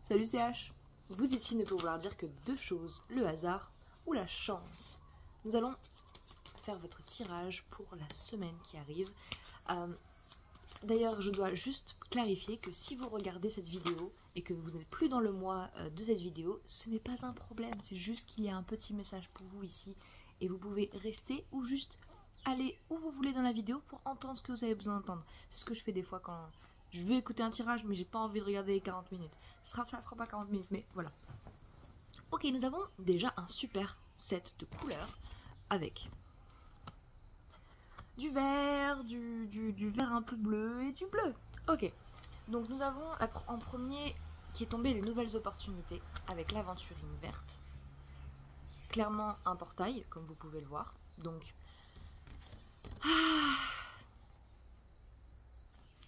Salut CH. Vous ici ne peut vouloir dire que deux choses, le hasard ou la chance. Nous allons faire votre tirage pour la semaine qui arrive. D'ailleurs, je dois juste clarifier que si vous regardez cette vidéo et que vous n'êtes plus dans le mois de cette vidéo, ce n'est pas un problème. C'est juste qu'il y a un petit message pour vous ici et vous pouvez rester ou juste aller où vous voulez dans la vidéo pour entendre ce que vous avez besoin d'entendre. C'est ce que je fais des fois quand je veux écouter un tirage mais j'ai pas envie de regarder les 40 minutes. Ça fera pas 40 minutes, mais voilà. Ok, nous avons déjà un super set de couleurs avec du vert, du vert un peu bleu et du bleu. Ok, donc nous avons en premier qui est tombé les nouvelles opportunités avec l'aventurine verte. Clairement un portail, comme vous pouvez le voir. Donc,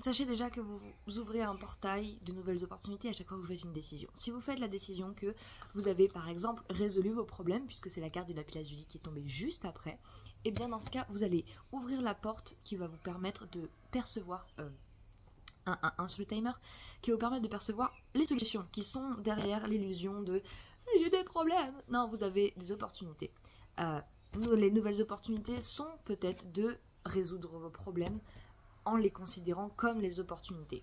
sachez déjà que vous ouvrez un portail de nouvelles opportunités à chaque fois que vous faites une décision. Si vous faites la décision que vous avez par exemple résolu vos problèmes, puisque c'est la carte du lapis lazuli qui est tombée juste après, et bien dans ce cas, vous allez ouvrir la porte qui va vous permettre de percevoir, sur le timer, qui va vous permettre de percevoir les solutions qui sont derrière l'illusion de « j'ai des problèmes ». Non, vous avez des opportunités. Les nouvelles opportunités sont peut-être de résoudre vos problèmes en les considérant comme les opportunités.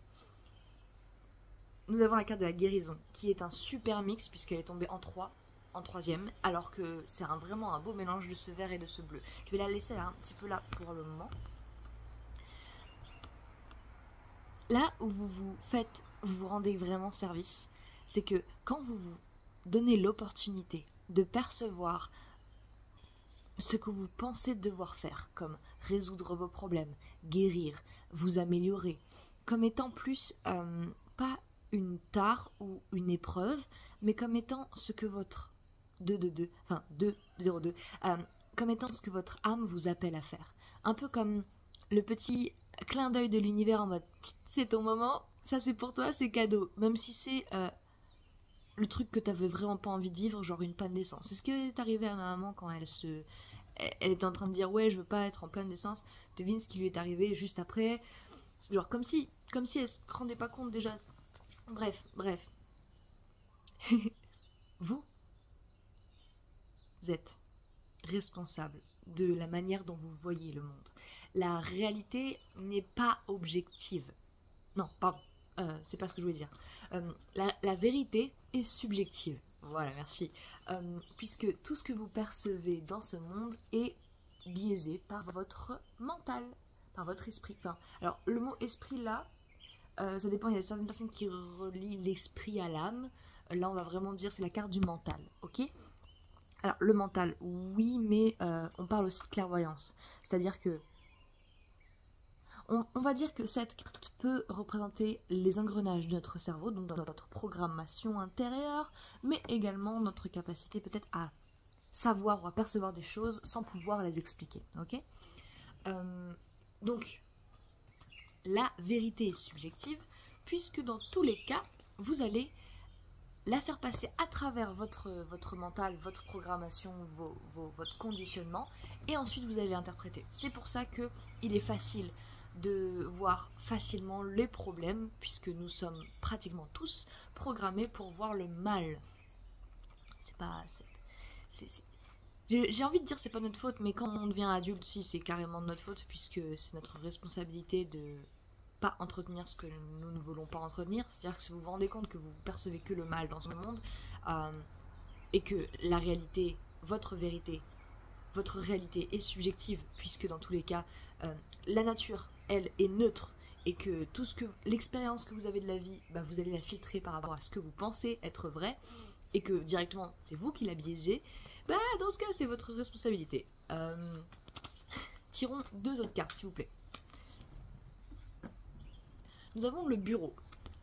Nous avons la carte de la guérison, qui est un super mix puisqu'elle est tombée en 3, en troisième, alors que c'est vraiment un beau mélange de ce vert et de ce bleu. Je vais la laisser un petit peu là pour le moment. Là où vous vous rendez vraiment service, c'est que quand vous vous donnez l'opportunité de percevoir ce que vous pensez devoir faire, comme résoudre vos problèmes, guérir, vous améliorer, comme étant plus, pas une tare ou une épreuve, mais comme étant ce que votre 222, enfin 202, comme étant ce que votre âme vous appelle à faire. Un peu comme le petit clin d'œil de l'univers en mode c'est ton moment, ça c'est pour toi, c'est cadeau. Même si c'est le truc que t'avais vraiment pas envie de vivre, genre une panne d'essence. C'est ce qui est arrivé à ma maman quand elle était en train de dire ouais je veux pas être en panne d'essence. Devine ce qui lui est arrivé juste après. Genre comme si elle se rendait pas compte déjà. Bref. Vous êtes responsable de la manière dont vous voyez le monde. La réalité n'est pas objective. Non, pardon, c'est pas ce que je voulais dire. La vérité est subjective. Voilà, merci. Puisque tout ce que vous percevez dans ce monde est biaisé par votre mental, par votre esprit. Enfin, alors, le mot esprit là, ça dépend, il y a certaines personnes qui relient l'esprit à l'âme. Là, on va vraiment dire c'est la carte du mental, ok? Alors, le mental, oui, mais on parle aussi de clairvoyance. C'est-à-dire que on va dire que cette carte peut représenter les engrenages de notre cerveau, donc dans notre programmation intérieure, mais également notre capacité peut-être à savoir ou à percevoir des choses sans pouvoir les expliquer, ok? Donc, la vérité est subjective, puisque dans tous les cas, vous allez la faire passer à travers votre mental, votre programmation, votre conditionnement, et ensuite vous allez l'interpréter. C'est pour ça qu'il est facile de voir facilement les problèmes, puisque nous sommes pratiquement tous programmés pour voir le mal. J'ai envie de dire c'est pas notre faute, mais quand on devient adulte, si, c'est carrément de notre faute, puisque c'est notre responsabilité de pas entretenir ce que nous ne voulons pas entretenir. C'est-à-dire que si vous vous rendez compte que vous percevez que le mal dans ce monde, et que la réalité, votre vérité, votre réalité est subjective, puisque dans tous les cas, la nature, elle, est neutre, et que tout ce que l'expérience que vous avez de la vie, bah, vous allez la filtrer par rapport à ce que vous pensez être vrai, et que directement c'est vous qui la biaisez, bah dans ce cas c'est votre responsabilité. Tirons deux autres cartes s'il vous plaît. Nous avons le bureau.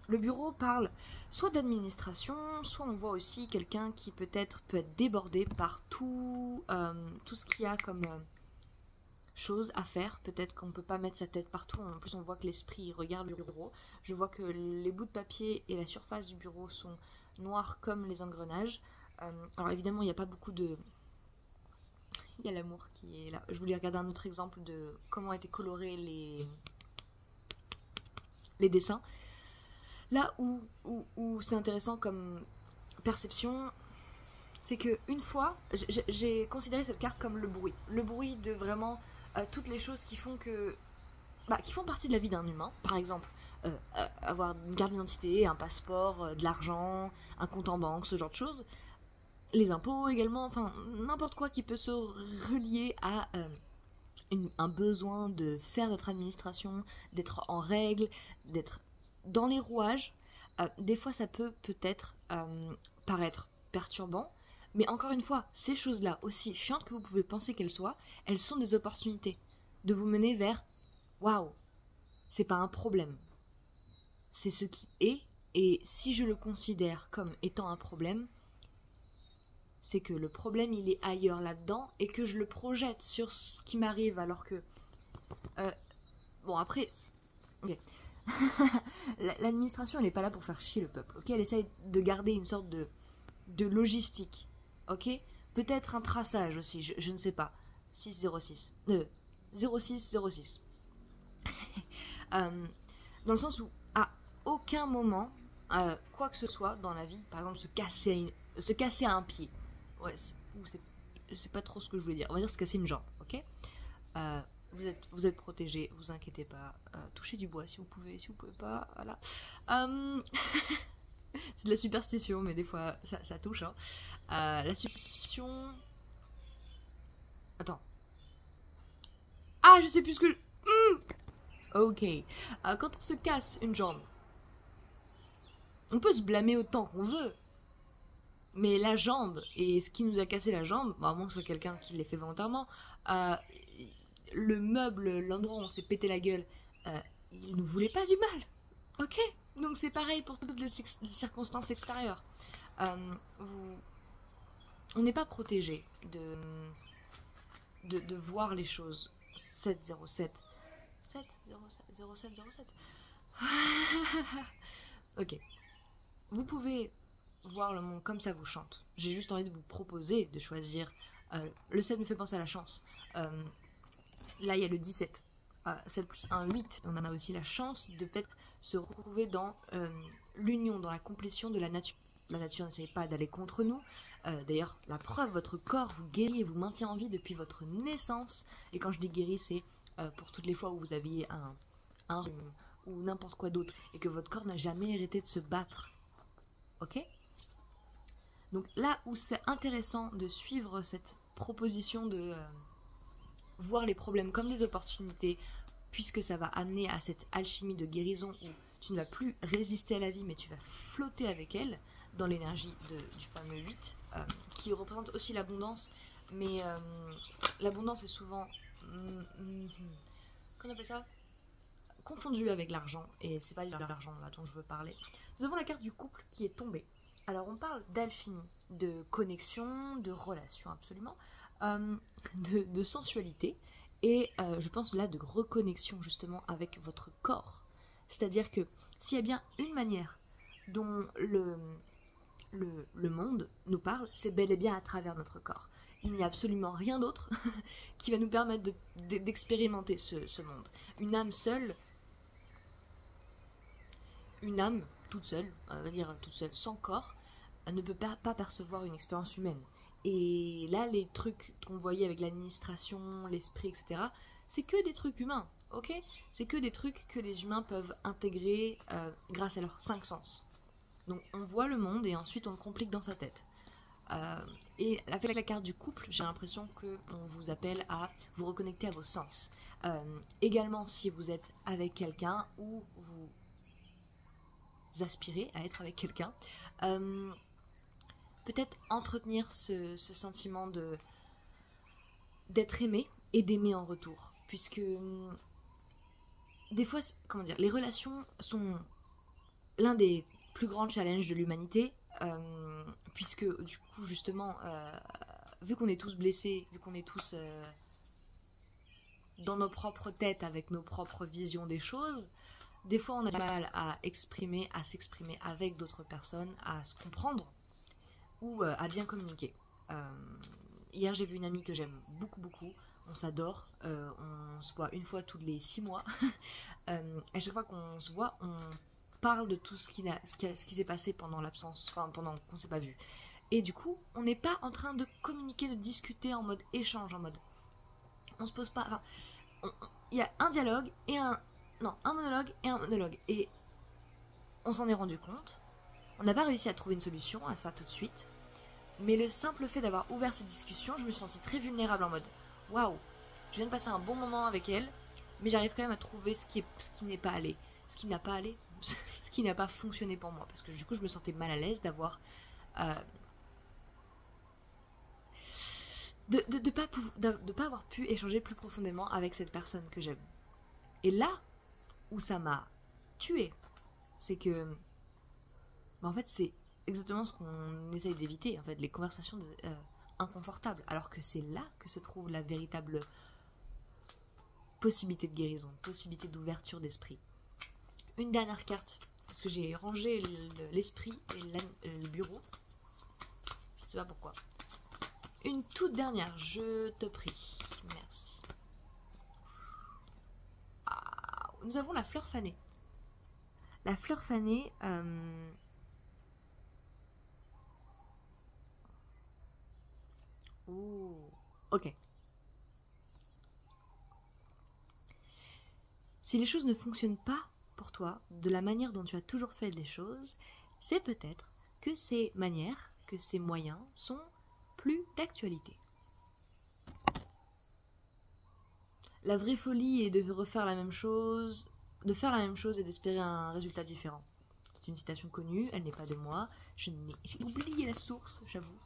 Le bureau parle soit d'administration, soit on voit aussi quelqu'un qui peut-être peut être débordé par tout ce qu'il y a comme choses à faire. Peut-être qu'on ne peut pas mettre sa tête partout. En plus, on voit que l'esprit regarde le bureau. Je vois que les bouts de papier et la surface du bureau sont noirs comme les engrenages. Alors évidemment, il n'y a pas beaucoup de... Il y a l'amour qui est là. Je voulais regarder un autre exemple de comment étaient colorés les dessins. Là où c'est intéressant comme perception, c'est que une fois, j'ai considéré cette carte comme le bruit de vraiment toutes les choses qui font que, qui font partie de la vie d'un humain. Par exemple, avoir une carte d'identité, un passeport, de l'argent, un compte en banque, ce genre de choses. Les impôts également, enfin n'importe quoi qui peut se relier à un besoin de faire notre administration, d'être en règle, d'être dans les rouages. Des fois ça peut-être paraître perturbant, mais encore une fois, ces choses-là, aussi chiantes que vous pouvez penser qu'elles soient, elles sont des opportunités de vous mener vers waouh, c'est pas un problème, c'est ce qui est, et si je le considère comme étant un problème, c'est que le problème il est ailleurs là-dedans et que je le projette sur ce qui m'arrive alors que bon après ok. L'administration elle n'est pas là pour faire chier le peuple, ok, elle essaye de garder une sorte de logistique, ok, peut-être un traçage aussi, je ne sais pas, 606 0606 dans le sens où à aucun moment quoi que ce soit dans la vie, par exemple se casser un pied, ouais, c'est pas trop ce que je voulais dire, on va dire se casser une jambe, ok, vous êtes protégé, vous inquiétez pas, touchez du bois si vous pouvez pas, voilà. C'est de la superstition, mais des fois ça touche, hein. La superstition, attends, je sais plus ce que ok, quand on se casse une jambe, on peut se blâmer autant qu'on veut, mais la jambe et ce qui nous a cassé la jambe, à moins que ce soit quelqu'un qui l'ait fait volontairement, le meuble, l'endroit où on s'est pété la gueule, il ne voulait pas du mal, ok. Donc c'est pareil pour toutes les circonstances extérieures. On n'est pas protégé de voir les choses. 707 707 ok. Vous pouvez voir le monde comme ça vous chante. J'ai juste envie de vous proposer de choisir. Le 7 me fait penser à la chance. Là, il y a le 17. 7 plus 1, 8. On en a aussi la chance de peut-être se retrouver dans l'union, dans la complétion de la nature. La nature n'essaye pas d'aller contre nous. D'ailleurs, la preuve, votre corps vous guérit et vous maintient en vie depuis votre naissance. Et quand je dis guéri, c'est pour toutes les fois où vous aviez un rhume ou n'importe quoi d'autre et que votre corps n'a jamais arrêté de se battre. Ok ? Donc là où c'est intéressant de suivre cette proposition de voir les problèmes comme des opportunités, puisque ça va amener à cette alchimie de guérison où tu ne vas plus résister à la vie mais tu vas flotter avec elle dans l'énergie du fameux 8 qui représente aussi l'abondance, mais l'abondance est souvent qu'on appelle ça, confondue avec l'argent, et c'est pas de l'argent là dont je veux parler. Nous avons la carte du couple qui est tombée. Alors on parle d'alchimie, de connexion, de relation absolument, de sensualité, et je pense là de reconnexion justement avec votre corps. C'est-à-dire que s'il y a bien une manière dont le monde nous parle, c'est bel et bien à travers notre corps. Il n'y a absolument rien d'autre qui va nous permettre d'expérimenter ce monde. Une âme seule, une âme toute seule, on va dire toute seule, sans corps, ne peut pas percevoir une expérience humaine. Et là, les trucs qu'on voyait avec l'administration, l'esprit, etc., c'est que des trucs humains, ok? C'est que des trucs que les humains peuvent intégrer grâce à leurs 5 sens. Donc on voit le monde et ensuite on le complique dans sa tête. Et avec la carte du couple, j'ai l'impression qu'on vous appelle à vous reconnecter à vos sens. Également si vous êtes avec quelqu'un ou vous aspirez à être avec quelqu'un, peut-être entretenir ce sentiment d'être aimé et d'aimer en retour. Puisque des fois, comment dire, les relations sont l'un des plus grands challenges de l'humanité, puisque du coup justement vu qu'on est tous blessés, vu qu'on est tous dans nos propres têtes avec nos propres visions des choses, des fois on a du mal à s'exprimer avec d'autres personnes, à se comprendre ou à bien communiquer. Hier j'ai vu une amie que j'aime beaucoup, on s'adore, on se voit une fois tous les 6 mois. À chaque fois qu'on se voit, parle de tout ce qui s'est passé pendant l'absence, enfin pendant qu'on s'est pas vu. Et du coup, on n'est pas en train de communiquer, de discuter en mode échange, en mode on se pose pas. Enfin, il y a un dialogue et un monologue et un monologue. Et on s'en est rendu compte. On n'a pas réussi à trouver une solution à ça tout de suite. Mais le simple fait d'avoir ouvert cette discussion, je me suis sentie très vulnérable en mode waouh, je viens de passer un bon moment avec elle, mais j'arrive quand même à trouver ce qui n'est pas allé. Ce qui n'a pas allé, ce qui n'a pas fonctionné pour moi. Parce que du coup, je me sentais mal à l'aise d'avoir. De pas avoir pu échanger plus profondément avec cette personne que j'aime. Et là où ça m'a tué, c'est que en fait c'est exactement ce qu'on essaye d'éviter, en fait, les conversations inconfortables, alors que c'est là que se trouve la véritable possibilité de guérison, possibilité d'ouverture d'esprit. Une dernière carte, parce que j'ai rangé l'esprit et le bureau, je ne sais pas pourquoi. Une toute dernière, je te prie. Merci. Ah, nous avons la fleur fanée. La fleur fanée... Ouh, ok. Si les choses ne fonctionnent pas pour toi de la manière dont tu as toujours fait les choses, c'est peut-être que ces manières, que ces moyens sont plus d'actualité. La vraie folie est de refaire la même chose, de faire la même chose et d'espérer un résultat différent. C'est une citation connue, elle n'est pas de moi, j'ai oublié la source, j'avoue.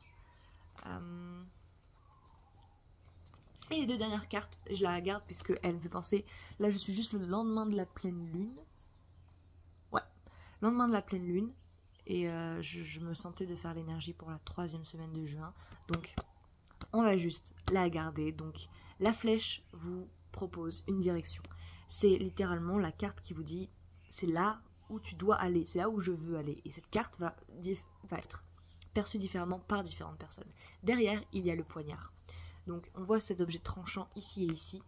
Et les deux dernières cartes, je la garde puisque elle me fait penser, là je suis juste le lendemain de la pleine lune. Ouais, lendemain de la pleine lune. Et je me sentais de faire l'énergie pour la 3e semaine de juin. Donc, on va juste la garder. Donc, la flèche vous propose une direction. C'est littéralement la carte qui vous dit, c'est là où tu dois aller, c'est là où je veux aller. Et cette carte va être perçue différemment par différentes personnes. Derrière, il y a le poignard. Donc, on voit cet objet tranchant ici et ici.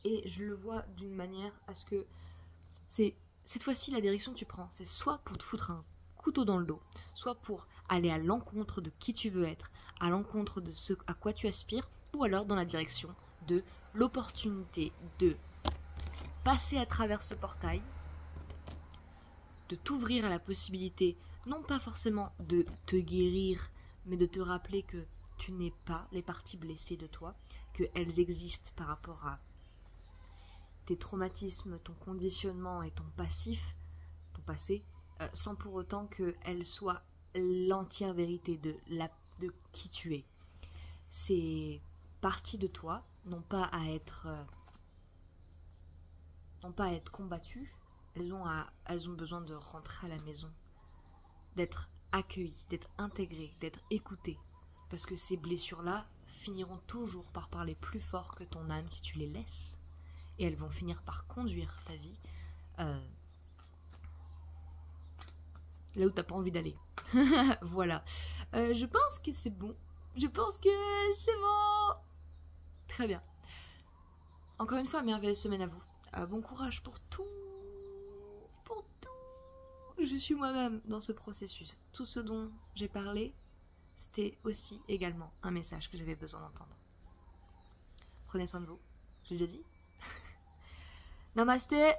Et je le vois d'une manière à ce que c'est cette fois-ci la direction que tu prends. C'est soit pour te foutre un couteau dans le dos, soit pour aller à l'encontre de qui tu veux être, à l'encontre de ce à quoi tu aspires, ou alors dans la direction de l'opportunité de passer à travers ce portail, de t'ouvrir à la possibilité, non pas forcément de te guérir, mais de te rappeler que tu n'es pas les parties blessées de toi, qu'elles existent par rapport à tes traumatismes, ton conditionnement et ton passif, ton passé, sans pour autant qu'elle soit l'entière vérité de qui tu es. Ces parties de toi n'ont pas à être combattues, elles ont besoin de rentrer à la maison, d'être accueillies, d'être intégrées, d'être écoutées. Parce que ces blessures-là finiront toujours par parler plus fort que ton âme si tu les laisses. Et elles vont finir par conduire ta vie là où t'as pas envie d'aller. Voilà. Je pense que c'est bon. Je pense que c'est bon. Très bien. Encore une fois, merveilleuse semaine à vous. Bon courage pour tout. Pour tout. Je suis moi-même dans ce processus. Tout ce dont j'ai parlé, c'était aussi également un message que j'avais besoin d'entendre. Prenez soin de vous. J'ai déjà dit. Namasté.